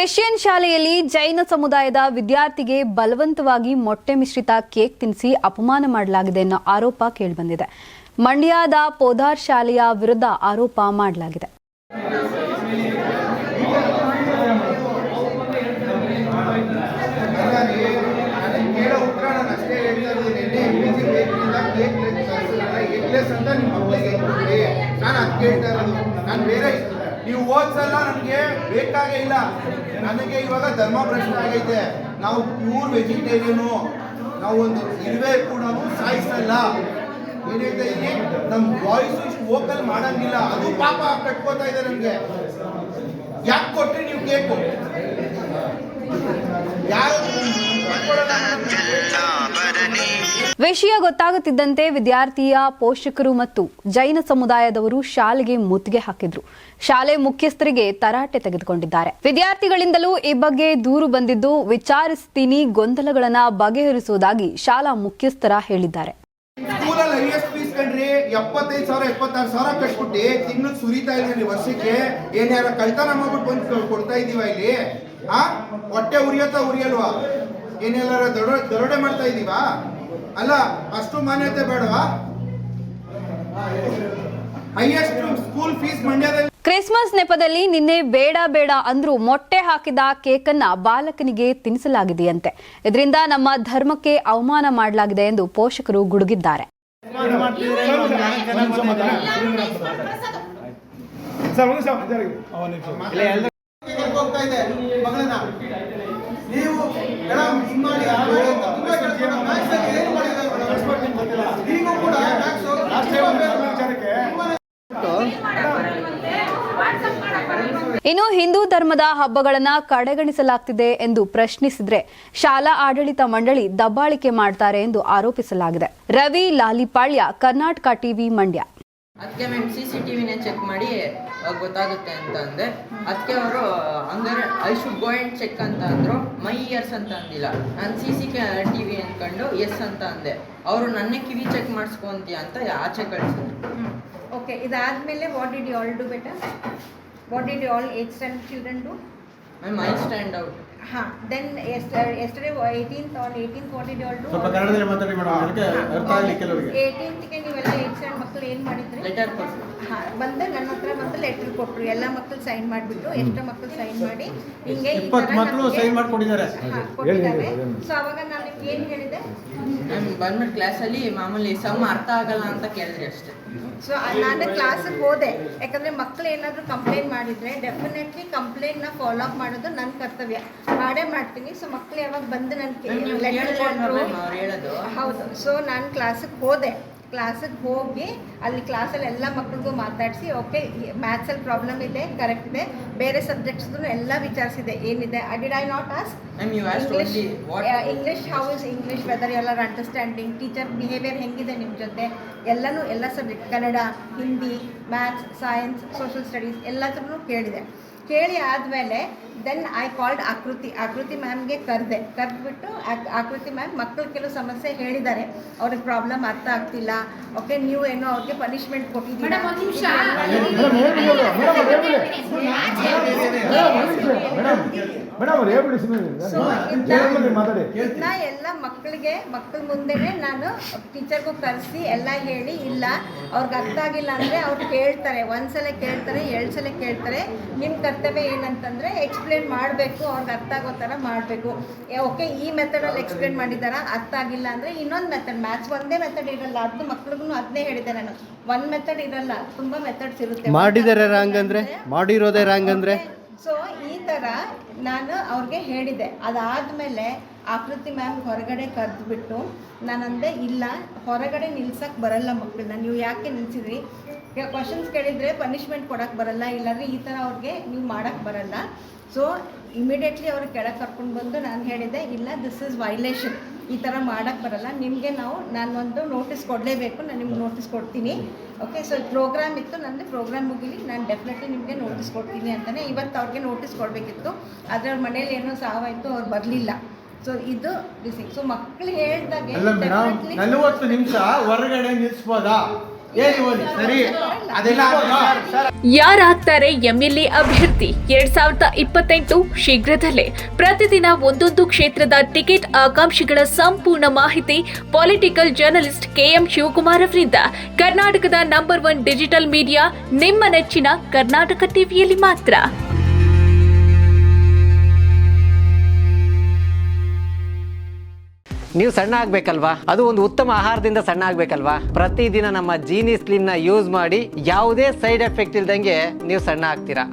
Christian ಶಾಲೆಯಲ್ಲಿ ಜೈನ ಸಮುದಾಯದ ವಿದ್ಯಾರ್ಥಿಗೆ ಬಲವಂತವಾಗಿ ಮೊಟ್ಟೆ ಮಿಶ್ರಿತ ಕೇಕ್ ತಿನ್ನಿಸಿ ಅಪಮಾನ ಮಾಡಲಾಗಿದೆ ಅನ್ನೋ ಆರೋಪ ಕೇಳಿಬಂದಿದೆ. ಮಂಡ್ಯದ ಪೋದಾರ್ ಶಾಲೆಯ ವಿರುದ್ಧ ಆರೋಪ ಮಾಡಲಾಗಿದೆ. ನೀವು ಓದ್ಸಲ್ಲ ನನಗೆ ಬೇಕಾಗೇ ಇಲ್ಲ. ನನಗೆ ಇವಾಗ ಧರ್ಮ ಪ್ರಶ್ನೆ ಆಗೈತೆ. ನಾವು ಪ್ಯೂರ್ ವೆಜಿಟೇರಿಯನು, ನಾವು ಒಂದು ಇರುವೆ ಕೂಡ ಸಾಯಿಸಲ್ಲ. ಏನೈತೆ ಇಲ್ಲಿ ನಮ್ಮ ವಾಯ್ಸು ಇಷ್ಟು ವೋಕಲ್ ಮಾಡಂಗಿಲ್ಲ. ಅದು ಪಾಪ ಕಟ್ಕೋತಾ ಇದೆ ನನಗೆ. ಯಾಕೆ ಕೊಟ್ರಿ ನೀವು ಕೇಕು? ಯಾರು ವಿಷಯ ಗೊತ್ತಾಗುತ್ತಿದ್ದಂತೆ ವಿದ್ಯಾರ್ಥಿಯ ಪೋಷಕರು ಮತ್ತು ಜೈನ ಸಮುದಾಯದವರು ಶಾಲೆಗೆ ಮುತ್ತಿಗೆ ಹಾಕಿದ್ರು. ಶಾಲೆ ಮುಖ್ಯಸ್ಥರಿಗೆ ತರಾಟೆ ತೆಗೆದುಕೊಂಡಿದ್ದಾರೆ. ವಿದ್ಯಾರ್ಥಿಗಳಿಂದಲೂ ಈ ಬಗ್ಗೆ ದೂರು ಬಂದಿದ್ದು ವಿಚಾರಿಸ್ತೀನಿ, ಗೊಂದಲಗಳನ್ನ ಬಗೆಹರಿಸುವುದಾಗಿ ಶಾಲಾ ಮುಖ್ಯಸ್ಥರ ಹೇಳಿದ್ದಾರೆ. ಸ್ಕೂಲಲ್ಲಿ ಹೈಯೆಸ್ಟ್ ಫೀಸ್ ಕಂಡ್ರಿ 75,000 76,000 ಕಟ್ಬಿಟ್ಟು ತಿಂಗಳು ಸುರಿತಾ ಇದ್ದೀವಿ. ವರ್ಷಕ್ಕೆ ಏನ್ಯಾರ ಕಳ್ತನ ಮಾಡ್ಬಿಟ್ಟು ಬಂದು ಕೊಡ್ತಾ ಇದೀವ ಇಲ್ಲಿ? ಹೊಟ್ಟೆ ಉರಿಯಲ್ವಾ? ಏನೆಲ್ಲಾರ ದರೋಡೆ ಮಾಡ್ತಾ ಇದೀವಾ? ಅಲ್ಲ, ಅಷ್ಟು ಮಾನ್ಯತೆ ಬೇಡವಾ? ಹೈಯೆಸ್ಟ್ ಸ್ಕೂಲ್ ಫೀಸ್ ಮಂಡ್ಯದಲ್ಲಿ. ಕ್ರಿಸ್ಮಸ್ ನೆಪದಲ್ಲಿ ನಿನ್ನೆ ಬೇಡ ಬೇಡ ಅಂದ್ರೂ ಮೊಟ್ಟೆ ಹಾಕಿದ ಕೇಕನ್ನ ಬಾಲಕನಿಗೆ ತಿನ್ನಿಸಲಾಗಿದೆಯಂತೆ. ಇದರಿಂದ ನಮ್ಮ ಧರ್ಮಕ್ಕೆ ಅವಮಾನ ಮಾಡಲಾಗಿದೆ ಎಂದು ಪೋಷಕರು ಗುಡುಗಿದ್ದಾರೆ. ಇನ್ನು ಹಿಂದೂ ಧರ್ಮದ ಹಬ್ಬಗಳನ್ನ ಕಡೆಗಣಿಸಲಾಗ್ತಿದೆ ಎಂದು ಪ್ರಶ್ನಿಸಿದ್ರೆ ಶಾಲಾ ಆಡಳಿತ ಮಂಡಳಿ ದಬ್ಬಾಳಿಕೆ ಮಾಡ್ತಾರೆ ಎಂದು ಆರೋಪಿಸಲಾಗಿದೆ. ರವಿ ಲಾಲಿಪಾಳ್ಯ, ಕರ್ನಾಟಕ ಟಿವಿ, ಮಂಡ್ಯ. ಅದಕ್ಕೆ ಮ್ಯಾಮ್ CCTVನ ಚೆಕ್ ಮಾಡಿ ಗೊತ್ತಾಗುತ್ತೆ ಅಂತ ಅಂದೆ. ಅದಕ್ಕೆ ಅವರು ಹಂಗಾರೆ I should go and check ಅಂತ ಅಂದರು. ಮೈ ಇಯರ್ಸ್ ಅಂತ ಅಂದಿಲ್ಲ. ನಾನು CCTV ಅಂದ್ಕೊಂಡು ಎಸ್ ಅಂತ ಅಂದೆ. ಅವರು ನನ್ನೇ ಕಿವಿ ಚೆಕ್ ಮಾಡಿಸ್ಕೊಂತೀಯ ಅಂತ ಆಚೆ ಕಳಿಸಿದ್ರು. ಓಕೆ, ಇದಾದಮೇಲೆ what did you all do better? What did you all 8th standard children do? Ma'am I stand out. Then yesterday 18th what did you all do? ಸ್ವಲ್ಪ ಕನ್ನಡದಲ್ಲಿ ಮಾತಾಡಿ ಮೇಡಮ್, ಅದಕ್ಕೆ ಅರ್ಥ ಆಗಲಿ ಕೆಲವರಿಗೆ. 18th ಗೆ ನೀವೆಲ್ಲ 8th standard ಮಕ್ಕಳು ಏನು ಮಾಡಿದ್ರಿ? ಲೆಟರ್ ಕೊಟ್ಟರು. ಬಂದು ನನ್ನ ಹತ್ರ ಬಂದು ಲೆಟರ್ ಕೊಟ್ಟರು. ಎಲ್ಲ ಮಕ್ಕಳು ಸೈನ್ ಮಾಡಿಬಿಟ್ಟು ಎಷ್ಟು ಮಕ್ಕಳು ಸೈನ್ ಮಾಡಿ ಹಿಂಗೆ 20 ಮಕ್ಕಳು ಸೈನ್ ಮಾಡಿಕೊಟ್ಟಿದ್ದಾರೆ. ಸೊ ಅವಾಗ ನಾನು ನಿಮ್ಗೆ ಏನು ಹೇಳಿದೆ? ಮ್ಯಾಮ್ ಬಂದ್ಬಿಟ್ಟು ಕ್ಲಾಸಲ್ಲಿ ಮಾಮೂಲಿ ಸಮ್ ಅರ್ಥ ಆಗಲ್ಲ ಅಂತ ಕೇಳಿದ್ರಿ ಅಷ್ಟೇ. ಸೊ ನಾನು ಕ್ಲಾಸಿಗೆ ಹೋದೆ. ಯಾಕಂದರೆ ಮಕ್ಕಳು ಏನಾದರೂ ಕಂಪ್ಲೇಂಟ್ ಮಾಡಿದರೆ ಡೆಫಿನೆಟ್ಲಿ ಕಂಪ್ಲೇಂಟ್ನ ಫಾಲೋ ಅಪ್ ಮಾಡೋದು ನನ್ನ ಕರ್ತವ್ಯ. ಮಾಡೇ ಮಾಡ್ತೀನಿ. ಸೊ ಮಕ್ಕಳು ಯಾವಾಗ ಬಂದು ನನಗೆ ಲೆಟರ್ ಕೊಟ್ಟರು, ಹೌದು. ಸೊ ನಾನು ಕ್ಲಾಸಿಗೆ ಹೋದೆ. ಕ್ಲಾಸಿಗೆ ಹೋಗಿ ಅಲ್ಲಿ ಕ್ಲಾಸಲ್ಲಿ ಎಲ್ಲ ಮಕ್ಕಳಿಗೂ ಮಾತಾಡಿಸಿ, ಓಕೆ ಮ್ಯಾಥ್ಸಲ್ಲಿ ಪ್ರಾಬ್ಲಮ್ ಇದೆ, ಕರೆಕ್ಟ್ ಇದೆ, ಬೇರೆ ಸಬ್ಜೆಕ್ಟ್ಸ್ದು ಎಲ್ಲ ವಿಚಾರಿಸಿದೆ ಏನಿದೆ. Did I not ask English, how is English, whether you are understanding, teacher behaviour ಹೆಂಗಿದೆ ನಿಮ್ಮ ಜೊತೆ, ಎಲ್ಲ subject, Kannada, Hindi, maths, science, social studies ಎಲ್ಲದನ್ನು ಕೇಳಿದೆ. ಕೇಳಿ ಆದಮೇಲೆ ದೆನ್ ಐ ಕಾಲ್ಡ್ ಆಕೃತಿ ಮ್ಯಾಮ್ಗೆ ಕರೆದ್ಬಿಟ್ಟು ಆಕೃತಿ ಮ್ಯಾಮ್ ಮಕ್ಕಳು ಕೆಲವು ಸಮಸ್ಯೆ ಹೇಳಿದ್ದಾರೆ, ಅವ್ರಿಗೆ ಪ್ರಾಬ್ಲಮ್ ಅರ್ಥ ಆಗ್ತಿಲ್ಲ, ಓಕೆ ನೀವು ಏನೋ ಅವ್ರಿಗೆ ಪನಿಷ್ಮೆಂಟ್ ಕೊಟ್ಟಿದ್ದೀರಾ, ಇದನ್ನ ಎಲ್ಲ ಮಕ್ಕಳ ಮುಂದೆನೆ ನಾನು ಟೀಚರ್ಗೂ ಕರೆಸಿ ಎಲ್ಲ ಹೇಳಿ, ಇಲ್ಲ ಅವ್ರಿಗೆ ಅರ್ಥ ಆಗಿಲ್ಲ ಅಂದರೆ ಅವ್ರು ಕೇಳ್ತಾರೆ, ಒಂದ್ಸಲ ಕೇಳ್ತಾರೆ, 2 ಸಲ ಕೇಳ್ತಾರೆ. ನಿಮ್ಮ ಕರ್ತವ್ಯ ಏನಂತಂದರೆ ಎಕ್ಸ್ಪ್ಲೇನ್ ಮಾಡಬೇಕು, ಅವ್ರಿಗೆ ಅರ್ಥ ಆಗೋ ಥರ ಮಾಡಬೇಕು. ಓಕೆ ಈ ಮೆಥಡಲ್ಲಿ ಎಕ್ಸ್ಪ್ಲೇನ್ ಮಾಡಿದಾರ, ಅರ್ಥ ಆಗಿಲ್ಲ ಅಂದರೆ ಇನ್ನೊಂದು ಮೆಥಡ್, ಮ್ಯಾಥ್ಸ್ ಒಂದೇ ಮೆಥಡ್ ಇರಲ್ಲ, ಅದು ಮಕ್ಳಿಗೂ ಅದನ್ನೇ ಹೇಳಿದೆ ನಾನು. ಒಂದು ಮೆಥಡ್ ಇರಲ್ಲ, ತುಂಬ ಮೆಥಡ್ಸ್ ಇರುತ್ತೆ. ಮಾಡಿದರೆ ರಾಂಗ್ ಅಂದರೆ ಮಾಡಿರೋದೇ ರಾಂಗ್ ಅಂದರೆ. ಸೊ ಈ ಥರ ನಾನು ಅವ್ರಿಗೆ ಹೇಳಿದೆ. ಅದಾದಮೇಲೆ ಆಕೃತಿ ಮ್ಯಾಮ್ ಹೊರಗಡೆ ಕರೆದುಬಿಟ್ಟು ನಾನಂದೆ, ಇಲ್ಲ ಹೊರಗಡೆ ನಿಲ್ಸಕ್ಕೆ ಬರಲ್ಲ ಮಕ್ಕಳನ್ನ, ನೀವು ಯಾಕೆ ನಿಲ್ಸಿದ್ರಿ, ಕ್ವಶನ್ಸ್ ಕೇಳಿದರೆ ಪನಿಷ್ಮೆಂಟ್ ಕೊಡೋಕ್ಕೆ ಬರಲ್ಲ, ಇಲ್ಲಾಂದರೆ ಈ ಥರ ಅವ್ರಿಗೆ ನೀವು ಮಾಡೋಕ್ಕೆ ಬರಲ್ಲ. ಸೊ ಇಮಿಡಿಯೇಟ್ಲಿ ಅವ್ರಿಗೆ ಕೆಳಗೆ ಕರ್ಕೊಂಡು ಬಂದು ನಾನು ಹೇಳಿದೆ, ಇಲ್ಲ ದಿಸ್ ಇಸ್ ವೈಲೇಷನ್, ಈ ಥರ ಮಾಡೋಕ್ಕೆ ಬರಲ್ಲ, ನಿಮಗೆ ನಾನೊಂದು ನೋಟಿಸ್ ಕೊಡಲೇಬೇಕು, ನಾನು ನಿಮ್ಗೆ ನೋಟಿಸ್ ಕೊಡ್ತೀನಿ. ಓಕೆ, ಸೊ ಪ್ರೋಗ್ರಾಮ್ ಇತ್ತು, ನಂದು ಪ್ರೋಗ್ರಾಮ್ ಮುಗಿಲಿ, ನಾನು ಡೆಫಿನೆಟ್ಲಿ ನಿಮಗೆ ನೋಟಿಸ್ ಕೊಡ್ತೀನಿ ಅಂತಲೇ ಇವತ್ತು ಅವ್ರಿಗೆ ನೋಟಿಸ್ ಕೊಡಬೇಕಿತ್ತು. ಆದರೆ ಅವ್ರ ಮನೇಲಿ ಏನೋ ಸಾವಾಯಿತು, ಅವ್ರು ಬರಲಿಲ್ಲ. ಸೊ ಇದು ಡಿಸಿಂಗ್. ಸೊ ಮಕ್ಕಳು ಹೇಳ್ದಾಗೆ 40 ನಿಮಿಷ ಹೊರಗಡೆ ನಿಲ್ಲಿಸ್ಬೋದಾ? ಸರಿ ಅದೆಲ್ಲ ಸರ್ ಯಾರಾಗ್ತಾರೆ ಎಂಎಲ್ಎ ಅಭ್ಯರ್ಥಿ 2028 ಶೀಘ್ರದಲ್ಲೇ. ಪ್ರತಿದಿನ ಒಂದೊಂದು ಕ್ಷೇತ್ರದ ಟಿಕೆಟ್ ಆಕಾಂಕ್ಷಿಗಳ ಸಂಪೂರ್ಣ ಮಾಹಿತಿ ಪೊಲಿಟಿಕಲ್ ಜರ್ನಲಿಸ್ಟ್ ಕೆಎಂ ಶಿವಕುಮಾರ್ ಅವರಿಂದ. ಕರ್ನಾಟಕದ ನಂಬರ್ 1 ಡಿಜಿಟಲ್ ಮೀಡಿಯಾ ನಿಮ್ಮ ನೆಚ್ಚಿನ ಕರ್ನಾಟಕ ಟಿವಿಯಲ್ಲಿ ಮಾತ್ರ. ನೀವು ಸಣ್ಣ ಆಗಬೇಕಲ್ವಾ? ಅದು ಒಂದು ಉತ್ತಮ ಆಹಾರದಿಂದ ಸಣ್ಣ ಆಗಬೇಕಲ್ವಾ? ಪ್ರತಿದಿನ ನಮ್ಮ ಜೀನಿ ಸ್ಲಿಮ್ನ ಯೂಸ್ ಮಾಡಿ ಯಾವುದೇ ಸೈಡ್ ಎಫೆಕ್ಟ್ ಇಲ್ದಂಗೆ ನೀವು ಸಣ್ಣ ಆಗ್ತೀರಾ.